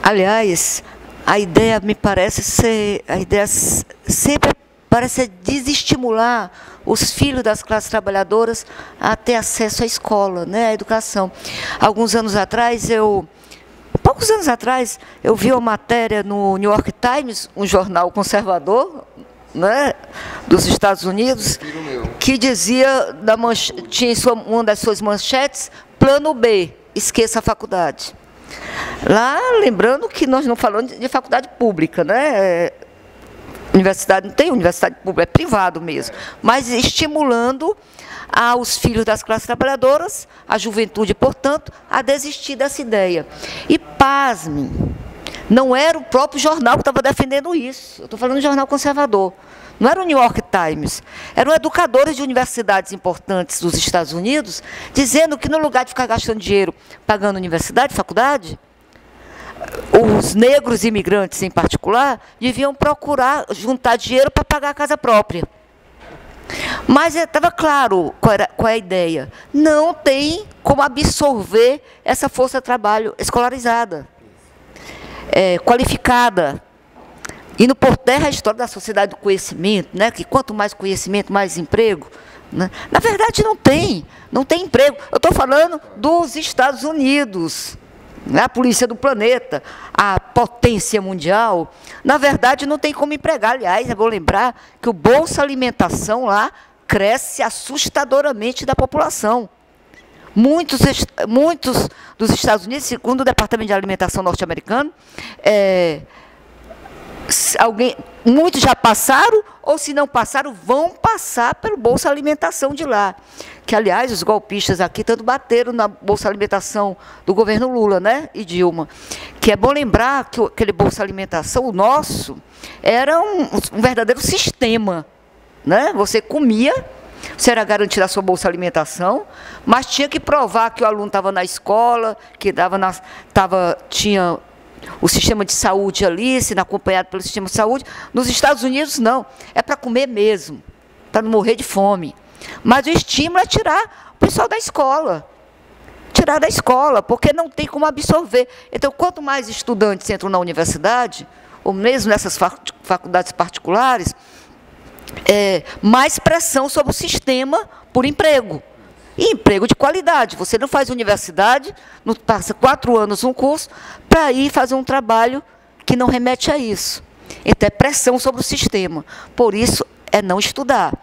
Aliás, a ideia me parece ser, a ideia sempre parece desestimular os filhos das classes trabalhadoras a ter acesso à escola, né, à educação. Poucos anos atrás, eu vi uma matéria no New York Times, um jornal conservador, né, dos Estados Unidos, que dizia, tinha uma das suas manchetes, plano B, esqueça a faculdade. Lá, lembrando que nós não falamos de faculdade pública, né? Universidade não tem universidade pública, é privado mesmo, mas estimulando aos filhos das classes trabalhadoras, a juventude, portanto, a desistir dessa ideia. E, pasmem, não era o próprio jornal que estava defendendo isso. Eu estou falando de jornal conservador. Não era o New York Times. Eram educadores de universidades importantes dos Estados Unidos, dizendo que no lugar de ficar gastando dinheiro pagando universidade, faculdade, os negros imigrantes, em particular, deviam procurar juntar dinheiro para pagar a casa própria. Mas estava claro qual é a ideia. Não tem como absorver essa força de trabalho escolarizada, qualificada. Indo por terra a história da sociedade do conhecimento, né? Que quanto mais conhecimento, mais emprego. Né? Na verdade, não tem emprego. Eu estou falando dos Estados Unidos. A polícia do planeta, a potência mundial, na verdade não tem como empregar. Aliás, eu vou lembrar que o Bolsa Alimentação lá cresce assustadoramente da população. Muitos dos Estados Unidos, segundo o Departamento de Alimentação norte-americano, muitos já passaram, ou se não passaram, vão passar pelo Bolsa Alimentação de lá. Que, aliás, os golpistas aqui tanto bateram na Bolsa Alimentação do governo Lula, né, e Dilma. Que é bom lembrar que aquele Bolsa Alimentação, o nosso, era um verdadeiro sistema. Né? Você comia, você era garantido a sua Bolsa Alimentação, mas tinha que provar que o aluno estava na escola, que tinha o sistema de saúde ali, sendo acompanhado pelo sistema de saúde. Nos Estados Unidos, não. É para comer mesmo, para não morrer de fome. Mas o estímulo é tirar o pessoal da escola. Tirar da escola, porque não tem como absorver. Então, quanto mais estudantes entram na universidade, ou mesmo nessas faculdades particulares, mais pressão sobre o sistema por emprego. E emprego de qualidade. Você não faz universidade, não passa 4 anos um curso, para ir fazer um trabalho que não remete a isso. Então, é pressão sobre o sistema. Por isso, é não estudar.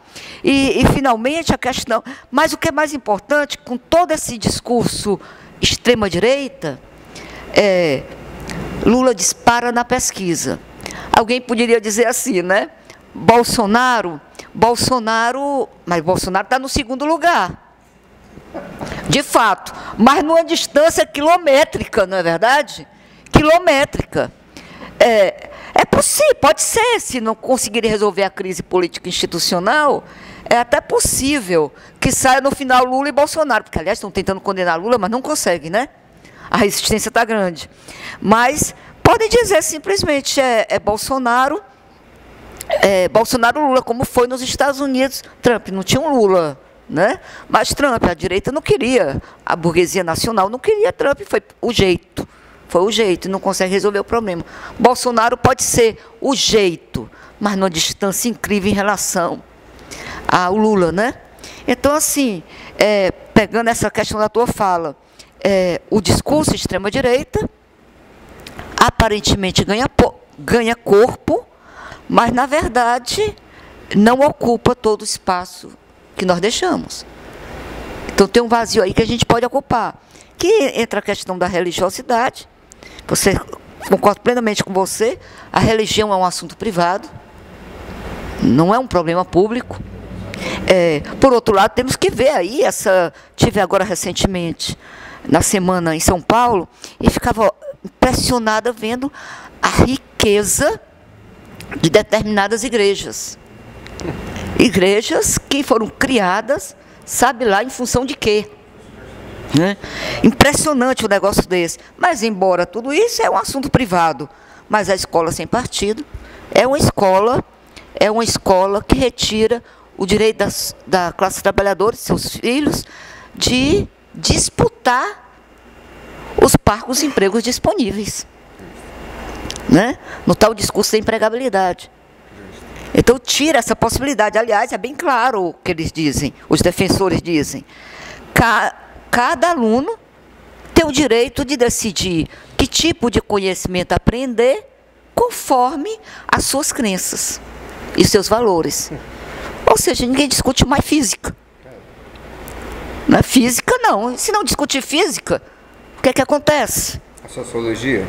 E, finalmente, a questão... Mas o que é mais importante, com todo esse discurso extrema-direita, Lula dispara na pesquisa. Alguém poderia dizer assim, né? Mas Bolsonaro está no segundo lugar. De fato, mas numa distância quilométrica, não é verdade? Quilométrica. É possível, pode ser, se não conseguirem resolver a crise política institucional, é até possível que saia no final Lula e Bolsonaro, porque, aliás, estão tentando condenar Lula, mas não conseguem, né? A resistência está grande. Mas Podem dizer simplesmente Bolsonaro, Bolsonaro Lula, como foi nos Estados Unidos. Trump não tinha um Lula, né? Mas Trump, a direita não queria, a burguesia nacional não queria Trump, foi o jeito, não consegue resolver o problema. Bolsonaro pode ser o jeito, mas numa distância incrível em relação ao Lula, né? Então, assim, pegando essa questão da tua fala, o discurso de extrema-direita aparentemente ganha corpo, mas, na verdade, não ocupa todo o espaço que nós deixamos. Então, tem um vazio aí que a gente pode ocupar, que entra a questão da religiosidade. Concordo plenamente com você, a religião é um assunto privado, não é um problema público. Por outro lado, temos que ver aí, tive agora recentemente, na semana em São Paulo, e ficava impressionada vendo a riqueza de determinadas igrejas. Igrejas que foram criadas, sabe lá, em função de quê? Né? Impressionante o negócio desse. Mas, embora tudo isso é um assunto privado, mas a escola sem partido é uma escola que retira o direito da classe trabalhadora, de seus filhos, de disputar os parcos empregos disponíveis, né? No tal discurso da empregabilidade. Então, tira essa possibilidade. Aliás, é bem claro o que eles dizem, os defensores dizem. Cada aluno tem o direito de decidir que tipo de conhecimento aprender conforme as suas crenças e seus valores. Ou seja, ninguém discute mais física. Não é física, não. Se não discutir física, o que é que acontece? A sociologia?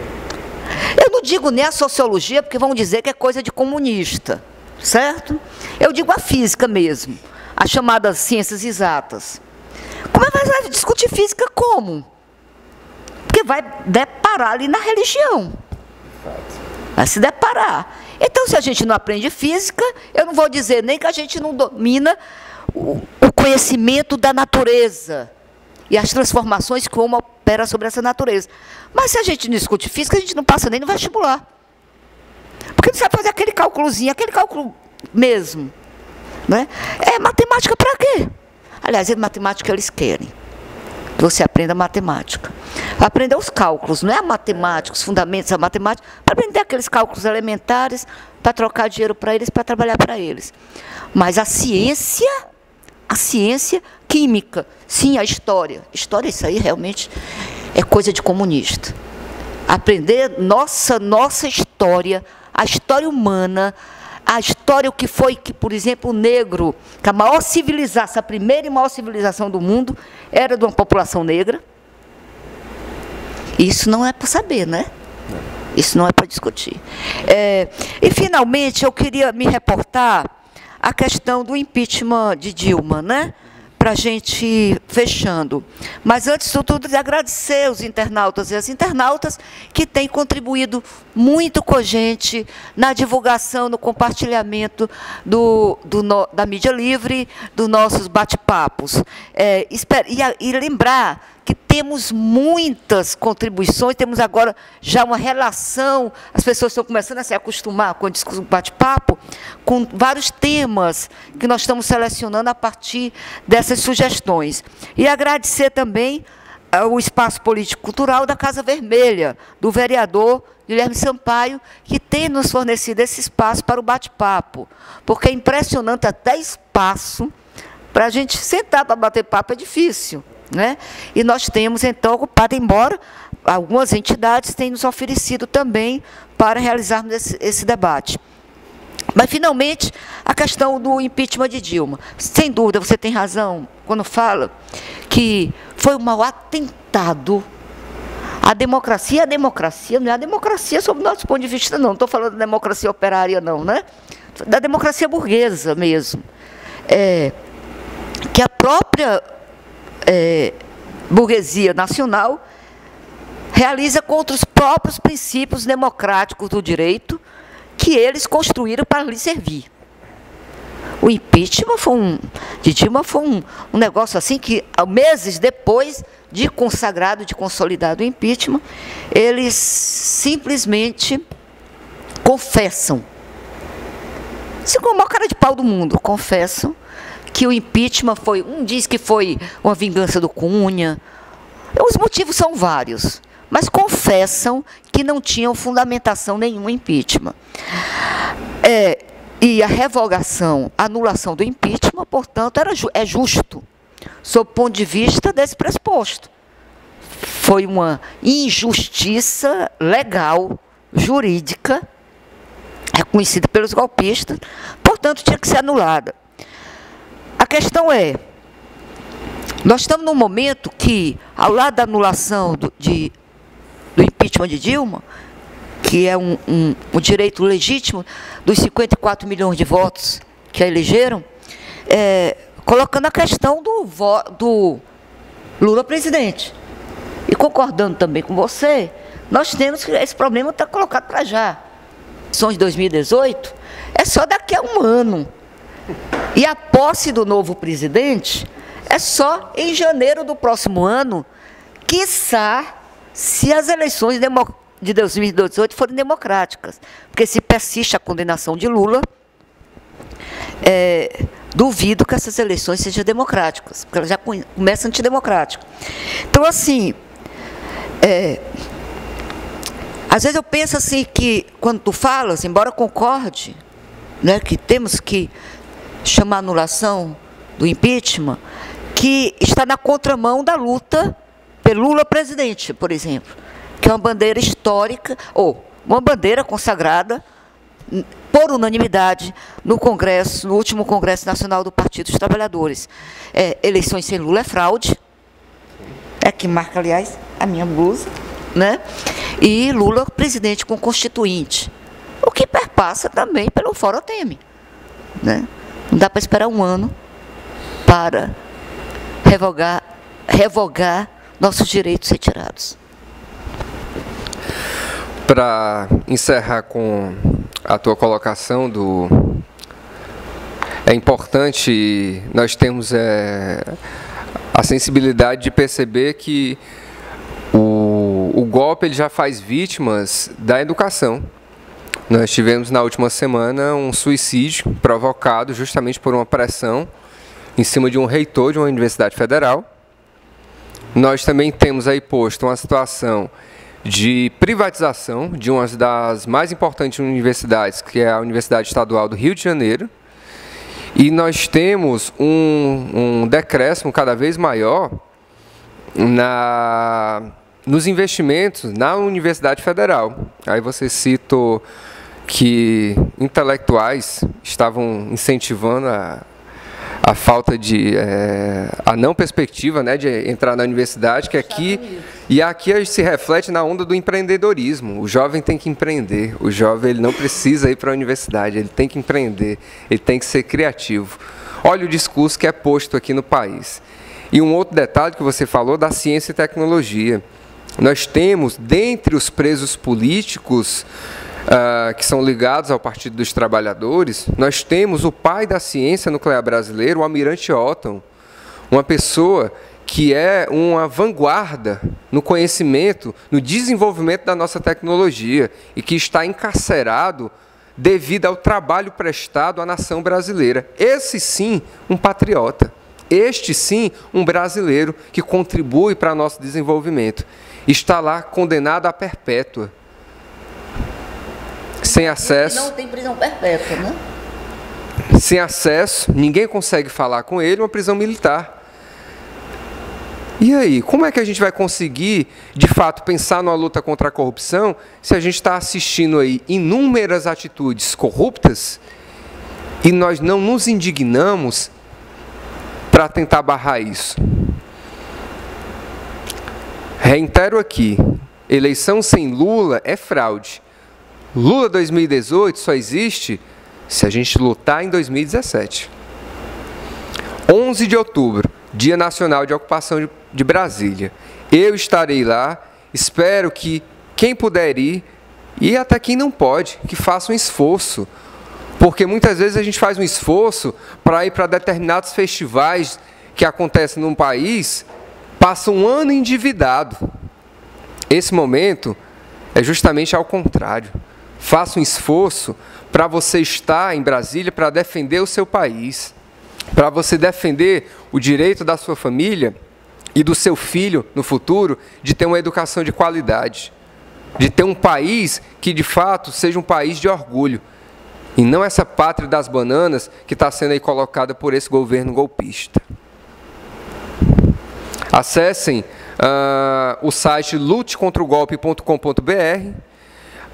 Eu não digo nem a sociologia, porque vão dizer que é coisa de comunista, certo? Eu digo a física mesmo, as chamadas ciências exatas. Como é que vai discutir física como? Porque vai deparar ali na religião. Vai se deparar. Então, se a gente não aprende física, eu não vou dizer nem que a gente não domina o conhecimento da natureza e as transformações que o homem opera sobre essa natureza. Mas se a gente não discute física, a gente não passa nem no vestibular. Porque não sabe fazer aquele cálculozinho, aquele cálculo mesmo. Né? Matemática para quê? Aliás, matemática eles querem que você aprenda matemática. Aprender os cálculos, não é a matemática, os fundamentos da matemática, para aprender aqueles cálculos elementares, para trocar dinheiro para eles, para trabalhar para eles. Mas a ciência química, sim, a história. História, isso aí realmente é coisa de comunista. Aprender nossa história, a história humana, a história, o que foi que, por exemplo, o negro, que a maior civilização, a primeira e maior civilização do mundo, era de uma população negra. Isso não é para saber, né? Isso não é para discutir. E, finalmente, eu queria me reportar à questão do impeachment de Dilma, né? Para a gente ir fechando. Mas, antes de tudo, agradecer os internautas e as internautas que têm contribuído muito com a gente na divulgação, no compartilhamento da mídia livre, dos nossos bate-papos. E lembrar que temos muitas contribuições, temos agora já uma relação, as pessoas estão começando a se acostumar com o discurso bate-papo, com vários temas que nós estamos selecionando a partir dessas sugestões. E agradecer também o espaço político-cultural da Casa Vermelha, do vereador Guilherme Sampaio, que tem nos fornecido esse espaço para o bate-papo, porque é impressionante, até espaço para a gente sentar para bater papo é difícil. Né? E nós temos, então, ocupado, embora algumas entidades tenham nos oferecido também para realizarmos esse debate. Mas, finalmente, a questão do impeachment de Dilma. Sem dúvida, você tem razão quando fala que foi um mau atentado à democracia. A democracia não é a democracia sob o nosso ponto de vista, não. Não estou falando da democracia operária, não, né? Da democracia burguesa mesmo. Que a própria burguesia nacional realiza contra os próprios princípios democráticos do direito que eles construíram para lhe servir. O impeachment de Dilma foi um negócio assim que, meses depois de consagrado, de consolidado o impeachment, eles simplesmente confessam, assim com a maior cara de pau do mundo, confessam que o impeachment diz que foi uma vingança do Cunha. Os motivos são vários, mas confessam que não tinham fundamentação nenhuma impeachment. E a revogação, a anulação do impeachment, portanto, é justo, sob o ponto de vista desse pressuposto. Foi uma injustiça legal, jurídica, reconhecida pelos golpistas, portanto, tinha que ser anulada. A questão é, nós estamos num momento que, ao lado da anulação do impeachment de Dilma, que é um direito legítimo dos 54 milhões de votos que a elegeram, colocando a questão do Lula presidente. E concordando também com você, nós temos que esse problema está colocado para já. Eleições de 2018 é só daqui a um ano. E a posse do novo presidente é só em janeiro do próximo ano, quiçá se as eleições de 2018 forem democráticas. Porque se persiste a condenação de Lula, duvido que essas eleições sejam democráticas, porque ela já começa antidemocrática. Então, assim, às vezes eu penso assim que, quando tu falas, embora eu concorde, né, que temos que chamar a anulação do impeachment, que está na contramão da luta pelo Lula presidente, por exemplo, que é uma bandeira histórica, ou uma bandeira consagrada por unanimidade no Congresso, no último Congresso Nacional do Partido dos Trabalhadores. Eleições sem Lula é fraude, que marca, aliás, a minha blusa, né? E Lula presidente com constituinte, o que perpassa também pelo Fórum Temer, né? Não dá para esperar um ano para revogar nossos direitos retirados. Para encerrar com a tua colocação é importante nós termos a sensibilidade de perceber que o golpe ele já faz vítimas da educação. Nós tivemos na última semana um suicídio provocado justamente por uma pressão em cima de um reitor de uma universidade federal. Nós também temos aí posto uma situação de privatização de uma das mais importantes universidades, que é a Universidade Estadual do Rio de Janeiro. E nós temos um decréscimo cada vez maior nos investimentos na Universidade Federal. Aí você citou que intelectuais estavam incentivando a falta de a não perspectiva, né, de entrar na universidade, que aqui se reflete na onda do empreendedorismo. O jovem tem que empreender, o jovem ele não precisa ir para a universidade, ele tem que empreender, ele tem que ser criativo. Olha o discurso que é posto aqui no país. E um outro detalhe que você falou da ciência e tecnologia. Nós temos, dentre os presos políticos que são ligados ao Partido dos Trabalhadores, nós temos o pai da ciência nuclear brasileira, o Almirante Otton, uma pessoa que é uma vanguarda no conhecimento, no desenvolvimento da nossa tecnologia e que está encarcerado devido ao trabalho prestado à nação brasileira. Esse sim, um patriota. Este sim, um brasileiro que contribui para o nosso desenvolvimento. Está lá condenado à perpétua. Sem acesso. Não tem prisão perpétua, né? Sem acesso, ninguém consegue falar com ele, uma prisão militar. E aí, como é que a gente vai conseguir, de fato, pensar numa luta contra a corrupção se a gente está assistindo aí inúmeras atitudes corruptas e nós não nos indignamos para tentar barrar isso? Reitero aqui, eleição sem Lula é fraude. Lula 2018 só existe se a gente lutar em 2017. 11 de outubro, Dia Nacional de Ocupação de Brasília. Eu estarei lá, espero que quem puder ir, e até quem não pode, que faça um esforço, Porque muitas vezes a gente faz um esforço para ir para determinados festivais que acontecem num país, passa um ano endividado. Esse momento é justamente ao contrário. Faça um esforço para você estar em Brasília para defender o seu país, para você defender o direito da sua família e do seu filho no futuro de ter uma educação de qualidade, de ter um país que de fato seja um país de orgulho, e não essa pátria das bananas que está sendo aí colocada por esse governo golpista. Acessem o site lutecontragolpe.com.br.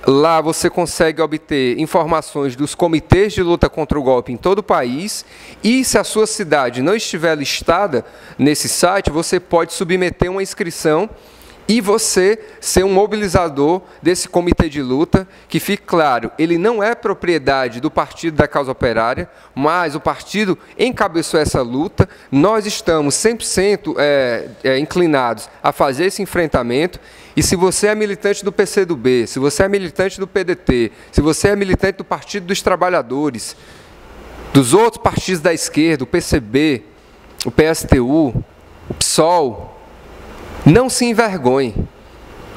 Lá você consegue obter informações dos comitês de luta contra o golpe em todo o país. E se a sua cidade não estiver listada nesse site, você pode submeter uma inscrição e você ser um mobilizador desse comitê de luta, que fique claro, ele não é propriedade do Partido da Causa Operária, mas o partido encabeçou essa luta. Nós estamos 100% inclinados a fazer esse enfrentamento, e se você é militante do PCdoB, se você é militante do PDT, se você é militante do Partido dos Trabalhadores, dos outros partidos da esquerda, o PCB, o PSTU, o PSOL, não se envergonhe.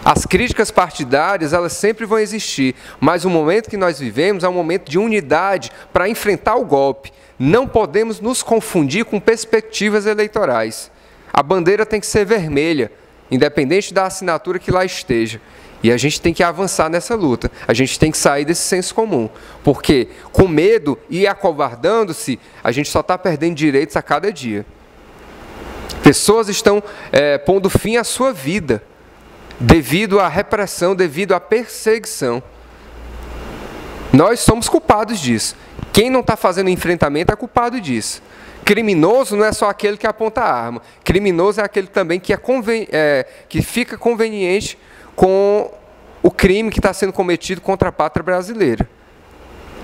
As críticas partidárias, elas sempre vão existir, mas o momento que nós vivemos é um momento de unidade para enfrentar o golpe. Não podemos nos confundir com perspectivas eleitorais. A bandeira tem que ser vermelha, independente da assinatura que lá esteja. E a gente tem que avançar nessa luta. A gente tem que sair desse senso comum. Porque com medo e acovardando-se, a gente só está perdendo direitos a cada dia. Pessoas estão pondo fim à sua vida devido à repressão, devido à perseguição. Nós somos culpados disso. Quem não está fazendo enfrentamento é culpado disso. Criminoso não é só aquele que aponta a arma. Criminoso é aquele também que, que fica conveniente com o crime que está sendo cometido contra a pátria brasileira.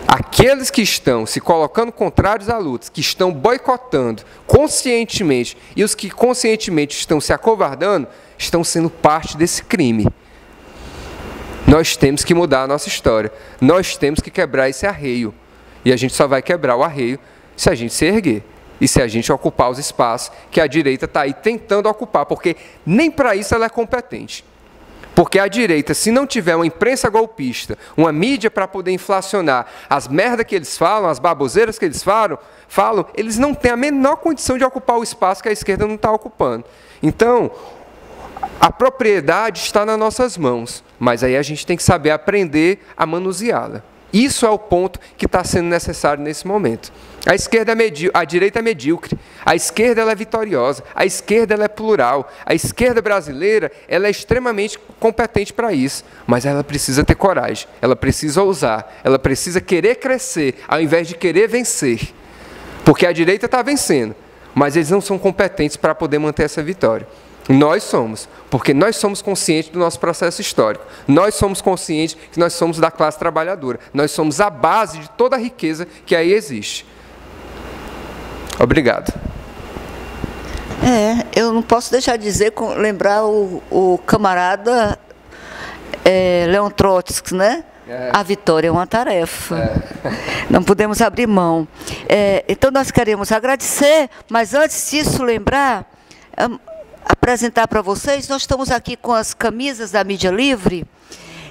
Aqueles que estão se colocando contrários à luta, que estão boicotando conscientemente, e os que conscientemente estão se acovardando, estão sendo parte desse crime. Nós temos que mudar a nossa história. Nós temos que quebrar esse arreio. E a gente só vai quebrar o arreio se a gente se erguer. E se a gente ocupar os espaços que a direita está aí tentando ocupar, porque nem para isso ela é competente. Porque a direita, se não tiver uma imprensa golpista, uma mídia para poder inflacionar as merdas que eles falam, as baboseiras que eles falam, eles não têm a menor condição de ocupar o espaço que a esquerda não está ocupando. Então, a propriedade está nas nossas mãos, mas aí a gente tem que saber aprender a manuseá-la. Isso é o ponto que está sendo necessário nesse momento. A esquerda a direita é medíocre, a esquerda ela é vitoriosa, a esquerda ela é plural, a esquerda brasileira ela é extremamente competente para isso, mas ela precisa ter coragem, ela precisa ousar, ela precisa querer crescer ao invés de querer vencer. Porque a direita está vencendo, mas eles não são competentes para poder manter essa vitória. Nós somos, porque nós somos conscientes do nosso processo histórico. Nós somos conscientes que nós somos da classe trabalhadora. Nós somos a base de toda a riqueza que aí existe. Obrigado. Eu não posso deixar de lembrar o camarada Leon Trotsky, né? A vitória é uma tarefa. Não podemos abrir mão. Então, nós queremos agradecer, mas antes disso, apresentar para vocês, nós estamos aqui com as camisas da Mídia Livre.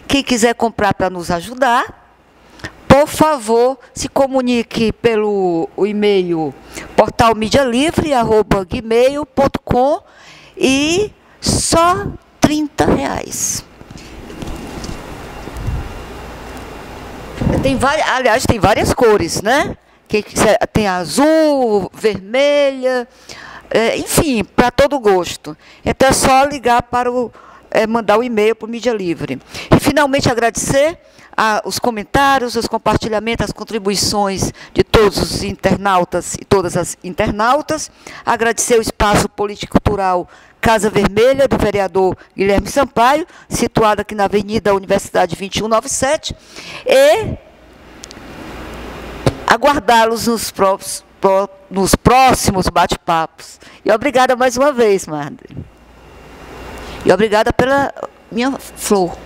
Quem quiser comprar para nos ajudar, por favor, se comunique pelo e-mail portalmedialivre@gmail.com e só R$30. Aliás, tem várias cores, né? Tem azul, vermelha, enfim, para todo gosto. Então é só ligar para mandar o e-mail para o Mídia Livre. E finalmente agradecer os comentários, os compartilhamentos, as contribuições de todos os internautas e todas as internautas. Agradecer o Espaço Político-Cultural Casa Vermelha, do vereador Guilherme Sampaio, situado aqui na Avenida Universidade 2197, e aguardá-los nos próximos bate-papos. E obrigada mais uma vez, Marde. E obrigada pela minha flor.